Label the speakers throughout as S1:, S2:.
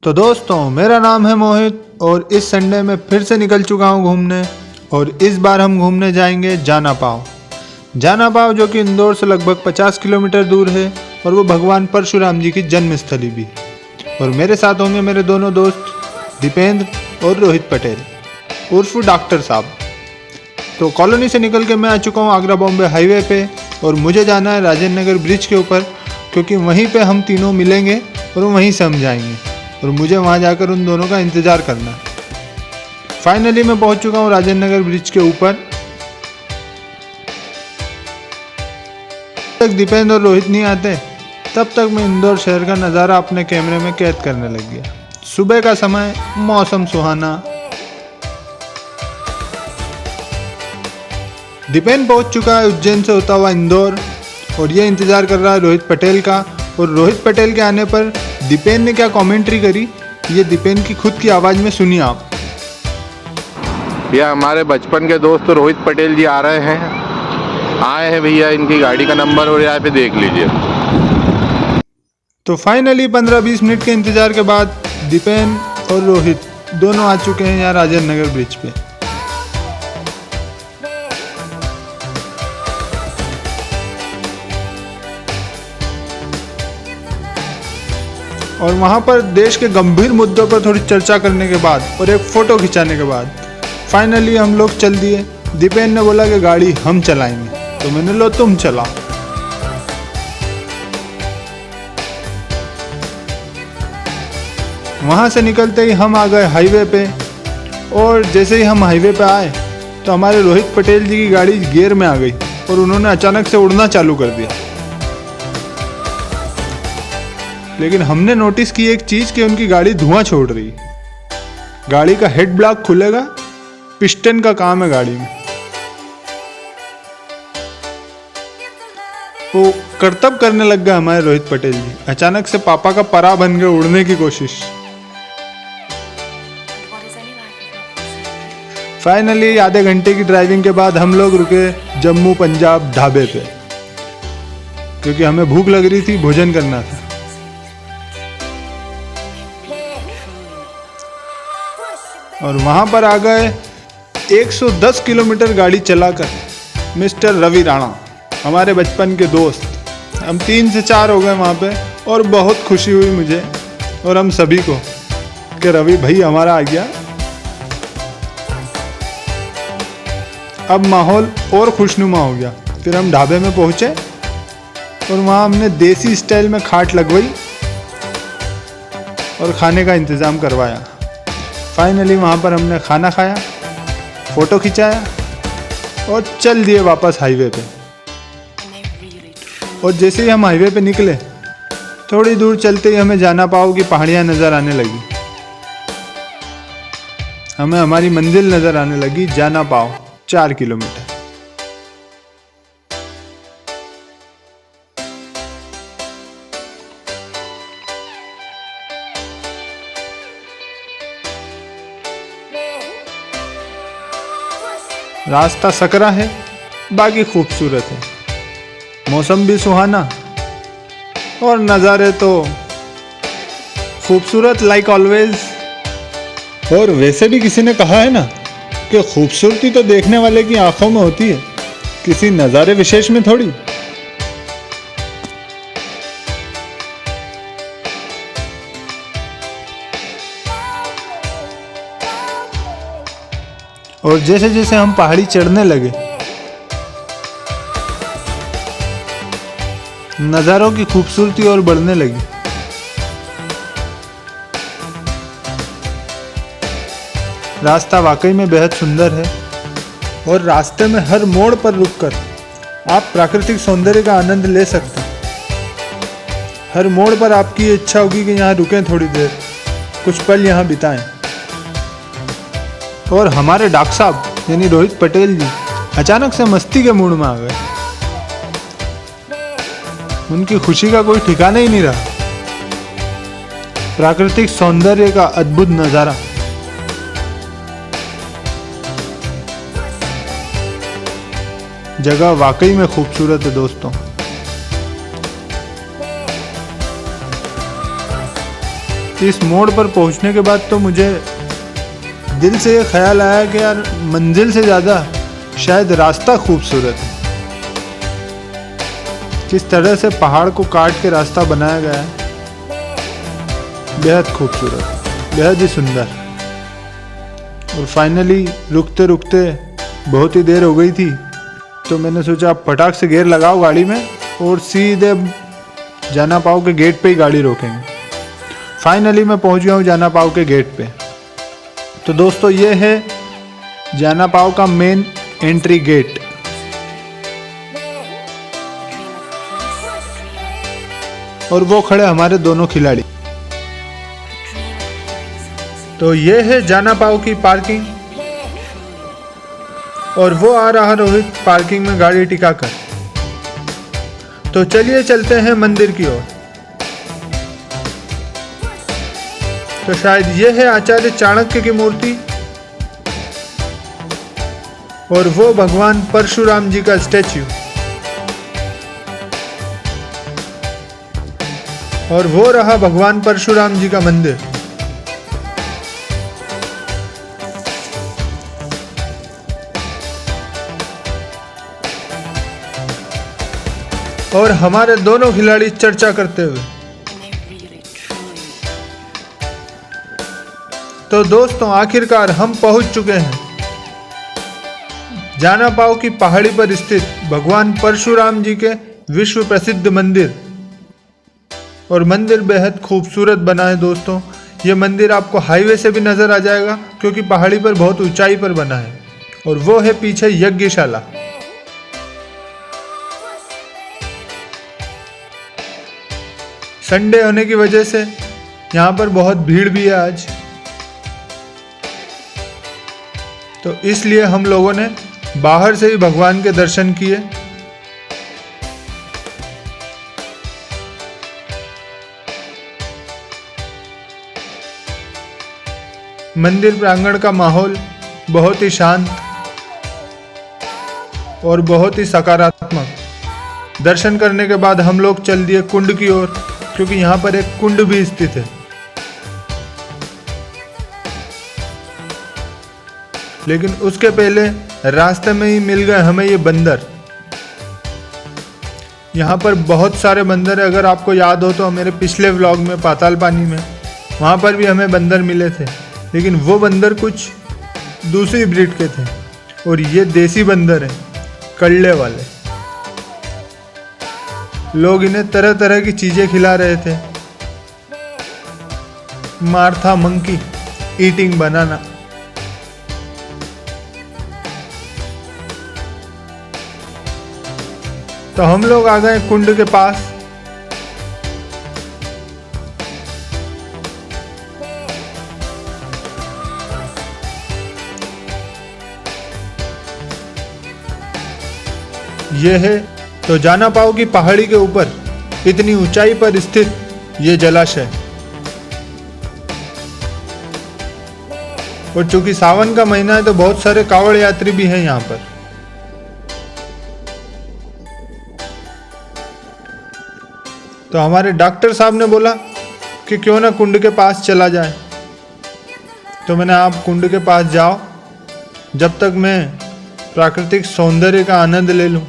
S1: तो दोस्तों, मेरा नाम है मोहित और इस संडे में फिर से निकल चुका हूँ घूमने। और इस बार हम घूमने जाएंगे जाना पाव। जाना पाव जो कि इंदौर से लगभग 50 किलोमीटर दूर है और वो भगवान परशुराम जी की जन्मस्थली भी है। और मेरे साथ होंगे मेरे दोनों दोस्त दीपेंद्र और रोहित पटेल उर्फ डॉक्टर साहब। तो कॉलोनी से निकल के मैं आ चुका हूँ आगरा बॉम्बे हाईवे पे और मुझे जाना है राजेंद्र नगर ब्रिज के ऊपर, क्योंकि वहीं पे हम तीनों मिलेंगे और वहीं से हम जाएंगे और मुझे वहाँ जाकर उन दोनों का इंतज़ार करना है। फाइनली मैं पहुँच चुका हूँ राजेंद्र नगर ब्रिज के ऊपर। तक दीपेंद्र और रोहित नहीं आते तब तक मैं इंदौर शहर का नज़ारा अपने कैमरे में कैद करने लग गया। सुबह का समय, मौसम सुहाना। दीपेंद्र पहुंच चुका है उज्जैन से होता हुआ इंदौर और ये इंतज़ार कर रहा है रोहित पटेल का। और रोहित पटेल के आने पर दीपेंद्र ने क्या कमेंट्री करी, ये दीपेंद्र की खुद की आवाज़ में सुनिए आप।
S2: भैया हमारे बचपन के दोस्त रोहित पटेल जी आ रहे हैं, आए हैं भैया, इनकी गाड़ी का नंबर और यहाँ पे देख लीजिए।
S1: तो फाइनली 15-20 मिनट के इंतज़ार के बाद दीपेंद्र और रोहित दोनों आ चुके हैं यहाँ राजेंद्र नगर ब्रिज पे। और वहाँ पर देश के गंभीर मुद्दों पर थोड़ी चर्चा करने के बाद और एक फ़ोटो खिंचाने के बाद फाइनली हम लोग चल दिए। दीपेंद्र ने बोला कि गाड़ी हम चलाएंगे, तो मैंने लो तुम चलाओ। वहाँ से निकलते ही हम आ गए हाईवे पे और जैसे ही हम हाईवे पे आए तो हमारे रोहित पटेल जी की गाड़ी गियर में आ गई और उन्होंने अचानक से उड़ना चालू कर दिया। लेकिन हमने नोटिस की एक चीज़ कि उनकी गाड़ी धुआं छोड़ रही है। गाड़ी का हेड ब्लॉक खुलेगा, पिस्टन का काम है गाड़ी में। वो करतब करने लग गए हमारे रोहित पटेल जी। अचानक से पापा का परा बन गए उड़ने की कोशिश। फाइनली आधे घंटे की ड्राइविंग के बाद हम लोग रुके जम्मू पंजाब ढाबे पे, क्योंकि हमें भूख लग रही थी, भोजन करना था। और वहाँ पर आ गए 110 किलोमीटर गाड़ी चलाकर मिस्टर रवि राणा, हमारे बचपन के दोस्त। हम 3 से 4 हो गए वहाँ पे और बहुत खुशी हुई मुझे और हम सभी को कि रवि भाई हमारा आ गया। अब माहौल और खुशनुमा हो गया। फिर हम ढाबे में पहुँचे और वहाँ हमने देसी स्टाइल में खाट लगवाई और खाने का इंतज़ाम करवाया। फाइनली वहाँ पर हमने खाना खाया, फ़ोटो खिंचाया और चल दिए वापस हाईवे पे। और जैसे ही हम हाईवे पे निकले थोड़ी दूर चलते ही हमें जाना पाव की पहाड़ियाँ नज़र आने लगी। हमें हमारी मंजिल नज़र आने लगी, जाना पाव 4 किलोमीटर। रास्ता सकरा है, बाकी खूबसूरत है, मौसम भी सुहाना और नज़ारे तो खूबसूरत लाइक ऑलवेज। और वैसे भी किसी ने कहा है ना कि खूबसूरती तो देखने वाले की आंखों में होती है, किसी नज़ारे विशेष में थोड़ी। और जैसे जैसे हम पहाड़ी चढ़ने लगे नज़ारों की खूबसूरती और बढ़ने लगी। रास्ता वाकई में बेहद सुंदर है और रास्ते में हर मोड़ पर रुककर आप प्राकृतिक सौंदर्य का आनंद ले सकते हैं। हर मोड़ पर आपकी इच्छा होगी कि यहाँ रुकें, थोड़ी देर कुछ पल यहाँ बिताएं। और हमारे डॉक्टर साहब यानी रोहित पटेल जी अचानक से मस्ती के मूड में आ गए। उनकी खुशी का कोई ठिकाना ही नहीं रहा। प्राकृतिक सौंदर्य का अद्भुत नज़ारा। जगह वाकई में खूबसूरत है दोस्तों। इस मोड़ पर पहुंचने के बाद तो मुझे दिल से ये ख्याल आया कि यार मंजिल से ज़्यादा शायद रास्ता खूबसूरत है। किस तरह से पहाड़ को काट के रास्ता बनाया गया है, बेहद खूबसूरत, बेहद ही सुंदर। और फाइनली रुकते रुकते बहुत ही देर हो गई थी, तो मैंने सोचा आप फटाक से गियर लगाओ गाड़ी में और सीधे जाना पाओ के गेट पे ही गाड़ी रोकेंगे। फाइनली मैं पहुंच गया हूँ जाना पाओ के गेट पे। तो दोस्तों ये है जाना पाओ का मेन एंट्री गेट। और वो खड़े हमारे दोनों खिलाड़ी। तो ये है जाना पाओ की पार्किंग और वो आ रहा रोहित पार्किंग में गाड़ी टिका कर। तो चलिए चलते हैं मंदिर की ओर। तो शायद ये है आचार्य चाणक्य की मूर्ति और वो भगवान परशुराम जी का स्टैच्यू और वो रहा भगवान परशुराम जी का मंदिर। और हमारे दोनों खिलाड़ी चर्चा करते हुए। तो दोस्तों आखिरकार हम पहुंच चुके हैं जाना पाओ की पहाड़ी पर स्थित भगवान परशुराम जी के विश्व प्रसिद्ध मंदिर। और मंदिर बेहद खूबसूरत बना है दोस्तों। ये मंदिर आपको हाईवे से भी नजर आ जाएगा क्योंकि पहाड़ी पर बहुत ऊंचाई पर बना है। और वो है पीछे यज्ञशाला। संडे होने की वजह से यहाँ पर बहुत भीड़ भी है आज, तो इसलिए हम लोगों ने बाहर से ही भगवान के दर्शन किए। मंदिर प्रांगण का माहौल बहुत ही शांत और बहुत ही सकारात्मक। दर्शन करने के बाद हम लोग चल दिए कुंड की ओर, क्योंकि यहाँ पर एक कुंड भी स्थित है। लेकिन उसके पहले रास्ते में ही मिल गए हमें ये बंदर। यहाँ पर बहुत सारे बंदर है। अगर आपको याद हो तो मेरे पिछले व्लॉग में पाताल पानी में वहाँ पर भी हमें बंदर मिले थे, लेकिन वो बंदर कुछ दूसरी ब्रीड के थे और ये देसी बंदर हैं, कल्ले वाले। लोग इन्हें तरह तरह की चीजें खिला रहे थे। मार्था मंकी ईटिंग बनाना। तो हम लोग आ गए कुंड के पास। ये है तो जाना पाओ की पहाड़ी के ऊपर इतनी ऊंचाई पर स्थित ये जलाशय। और चूंकि सावन का महीना है तो बहुत सारे कांवड़ यात्री भी हैं यहाँ पर। तो हमारे डॉक्टर साहब ने बोला कि क्यों ना कुंड के पास चला जाए। तो मैंने आप कुंड के पास जाओ जब तक मैं प्राकृतिक सौंदर्य का आनंद ले लूं।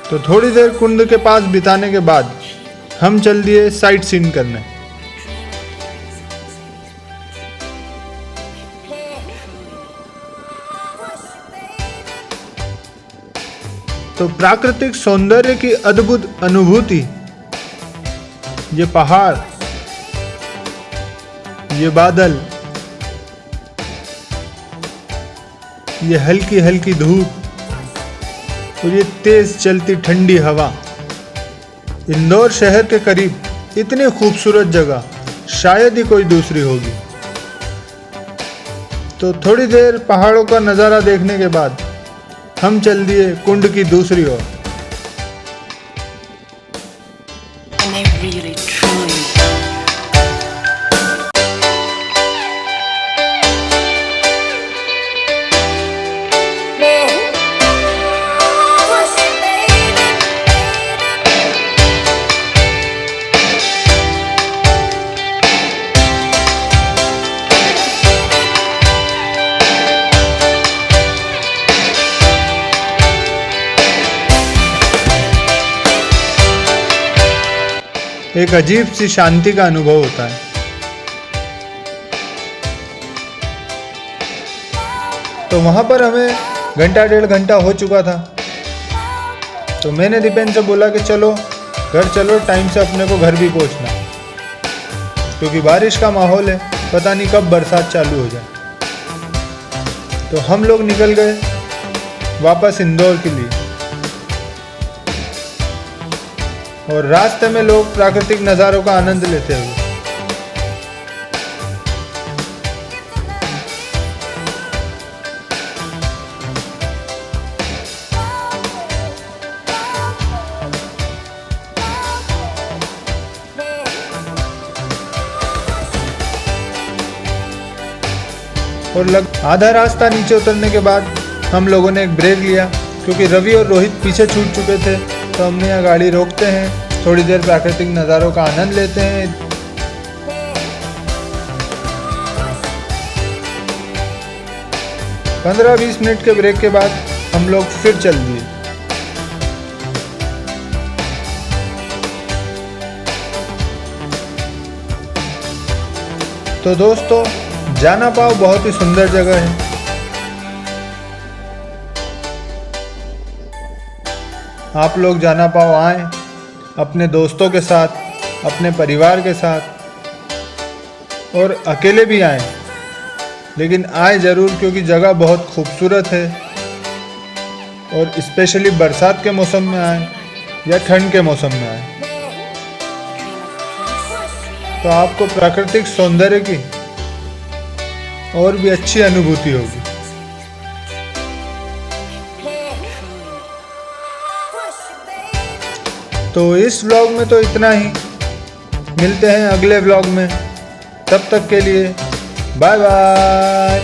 S1: तो थोड़ी देर कुंड के पास बिताने के बाद हम चल दिए साइट सीन करने। तो प्राकृतिक सौंदर्य की अद्भुत अनुभूति, ये पहाड़, ये बादल, ये हल्की हल्की धूप और ये तेज चलती ठंडी हवा। इंदौर शहर के करीब इतनी खूबसूरत जगह शायद ही कोई दूसरी होगी। तो थोड़ी देर पहाड़ों का नज़ारा देखने के बाद हम चल दिए कुंड की दूसरी ओर। एक अजीब सी शांति का अनुभव होता है। तो वहाँ पर हमें घंटा 1.5 घंटा हो चुका था। तो मैंने दीपेन से बोला कि चलो घर चलो, टाइम से अपने को घर भी पहुँचना, क्योंकि बारिश का माहौल है, पता नहीं कब बरसात चालू हो जाए। तो हम लोग निकल गए वापस इंदौर के लिए। और रास्ते में लोग प्राकृतिक नज़ारों का आनंद लेते हुए। और आधा रास्ता नीचे उतरने के बाद हम लोगों ने एक ब्रेक लिया, क्योंकि रवि और रोहित पीछे छूट चुके थे। तो हमने यहाँ गाड़ी रोकते हैं, थोड़ी देर प्राकृतिक नज़ारों का आनंद लेते हैं। 15-20 मिनट के ब्रेक के बाद हम लोग फिर चल दिए। तो दोस्तों, जाना पाव बहुत ही सुंदर जगह है। आप लोग जाना पाव आएं, अपने दोस्तों के साथ, अपने परिवार के साथ, और अकेले भी आएं, लेकिन आए ज़रूर, क्योंकि जगह बहुत खूबसूरत है। और स्पेशली बरसात के मौसम में आएं या ठंड के मौसम में आएं, तो आपको प्राकृतिक सौंदर्य की और भी अच्छी अनुभूति होगी। तो इस व्लॉग में तो इतना ही। मिलते हैं अगले व्लॉग में, तब तक के लिए बाय बाय।